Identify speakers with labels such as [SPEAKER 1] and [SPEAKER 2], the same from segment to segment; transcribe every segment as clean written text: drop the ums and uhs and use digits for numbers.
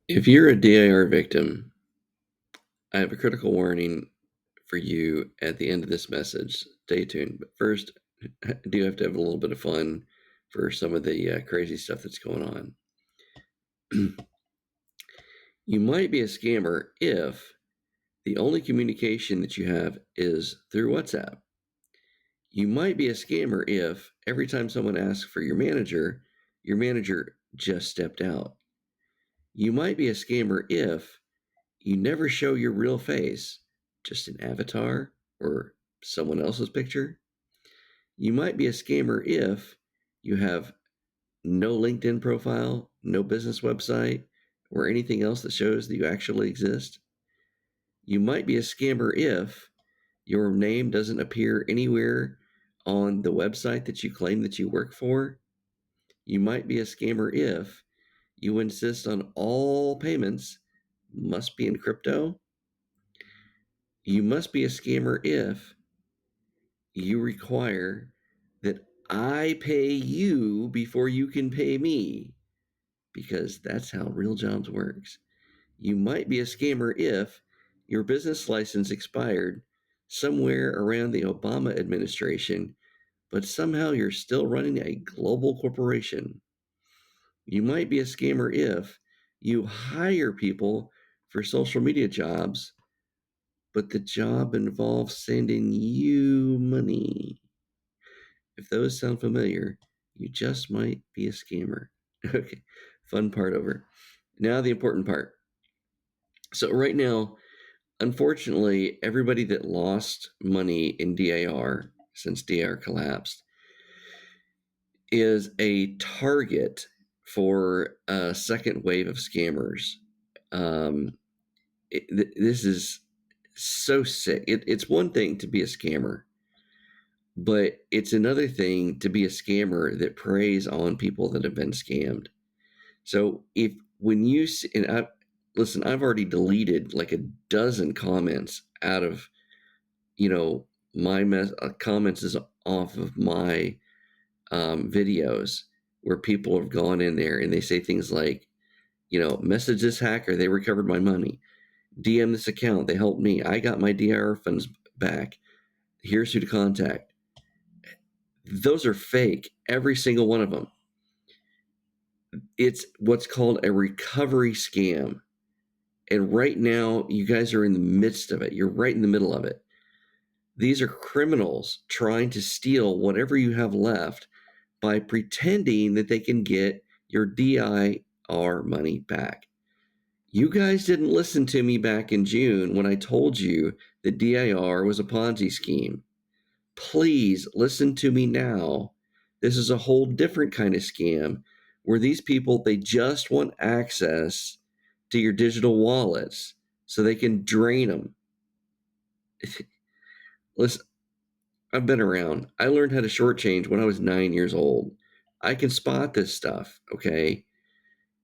[SPEAKER 1] If you're a DIR victim, I have a critical warning for you at the end of this message. Stay tuned. But first, I do have to have a little bit of fun for some of the crazy stuff that's going on. You might be a scammer if the only communication that you have is through WhatsApp. You might be a scammer if every time someone asks for your manager just stepped out. You might be a scammer if you never show your real face, just an avatar or someone else's picture. You might be a scammer if you have no LinkedIn profile, no business website, or anything else that shows that you actually exist. You might be a scammer if your name doesn't appear anywhere on the website that you claim that you work for. You might be a scammer if you insist on all payments must be in crypto. You must be a scammer if you require that I pay you before you can pay me, because that's how real jobs works. You might be a scammer if your business license expired somewhere around the Obama administration, but somehow you're still running a global corporation. You might be a scammer if you hire people for social media jobs, but the job involves sending you money. If those sound familiar, you just might be a scammer. Okay, fun part over. Now, the important part. So, right now, unfortunately, everybody that lost money in DIR since DIR collapsed is a target for a second wave of scammers. This is so sick. It's one thing to be a scammer, but it's another thing to be a scammer that preys on people that have been scammed. So if when you and I listen, I've already deleted like a dozen comments out of my comments is off of my videos where people have gone in there and they say things like, message this hacker, they recovered my money. DM this account, they helped me. I got my DIR funds back. Here's who to contact. Those are fake, every single one of them. It's what's called a recovery scam. And right now, you guys are in the midst of it. You're right in the middle of it. These are criminals trying to steal whatever you have left by pretending that they can get your DIR money back. You guys didn't listen to me back in June when I told you that DIR was a Ponzi scheme. Please listen to me now. This is a whole different kind of scam where these people, they just want access to your digital wallets so they can drain them. Listen, I've been around. I learned how to short change when I was 9 years old. I can spot this stuff, okay?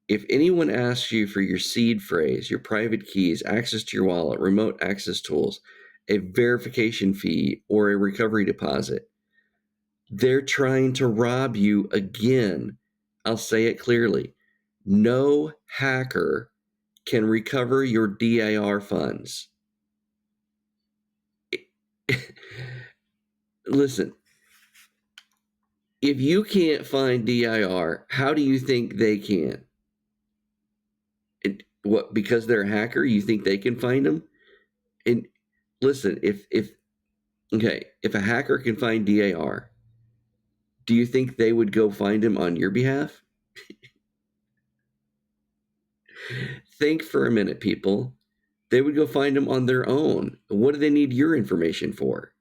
[SPEAKER 1] If anyone asks you for your seed phrase, your private keys, access to your wallet, remote access tools, a verification fee, or a recovery deposit, they're trying to rob you again. I'll say it clearly. No hacker can recover your DIR funds. Listen, if you can't find DIR, how do you think they can? What, because they're a hacker, you think they can find them? And listen, if a hacker can find DIR, do you think they would go find him on your behalf? Think for a minute, people. They would go find him on their own. What do they need your information for?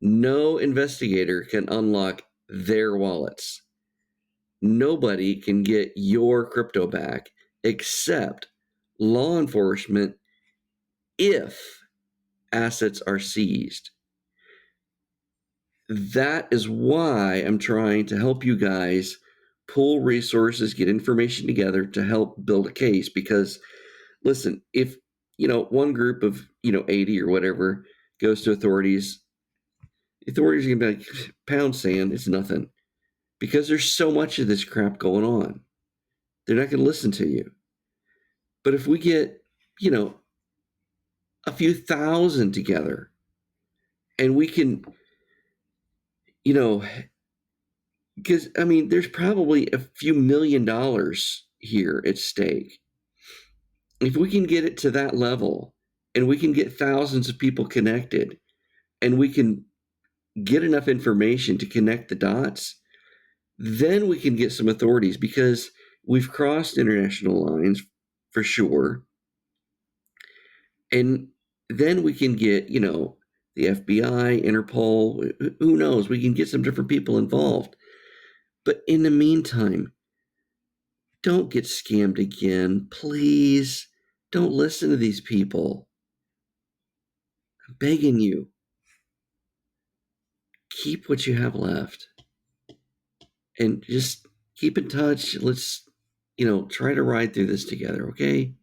[SPEAKER 1] No investigator can unlock their wallets. Nobody can get your crypto back except law enforcement if assets are seized. That is why I'm trying to help you guys pull resources, get information together to help build a case. Because listen, if one group of 80 or whatever goes to authorities, authorities are gonna be like, pound sand, it's nothing. Because there's so much of this crap going on. They're not gonna listen to you. But if we get, a few thousand together and we can, because there's probably a few $1,000,000 here at stake. If we can get it to that level and we can get thousands of people connected and we can get enough information to connect the dots, then we can get some authorities, because we've crossed international lines for sure. And then we can get, the FBI, Interpol, who knows? We can get some different people involved. But in the meantime, don't get scammed again. Please don't listen to these people. I'm begging you. Keep what you have left and just keep in touch. Let's, try to ride through this together, okay?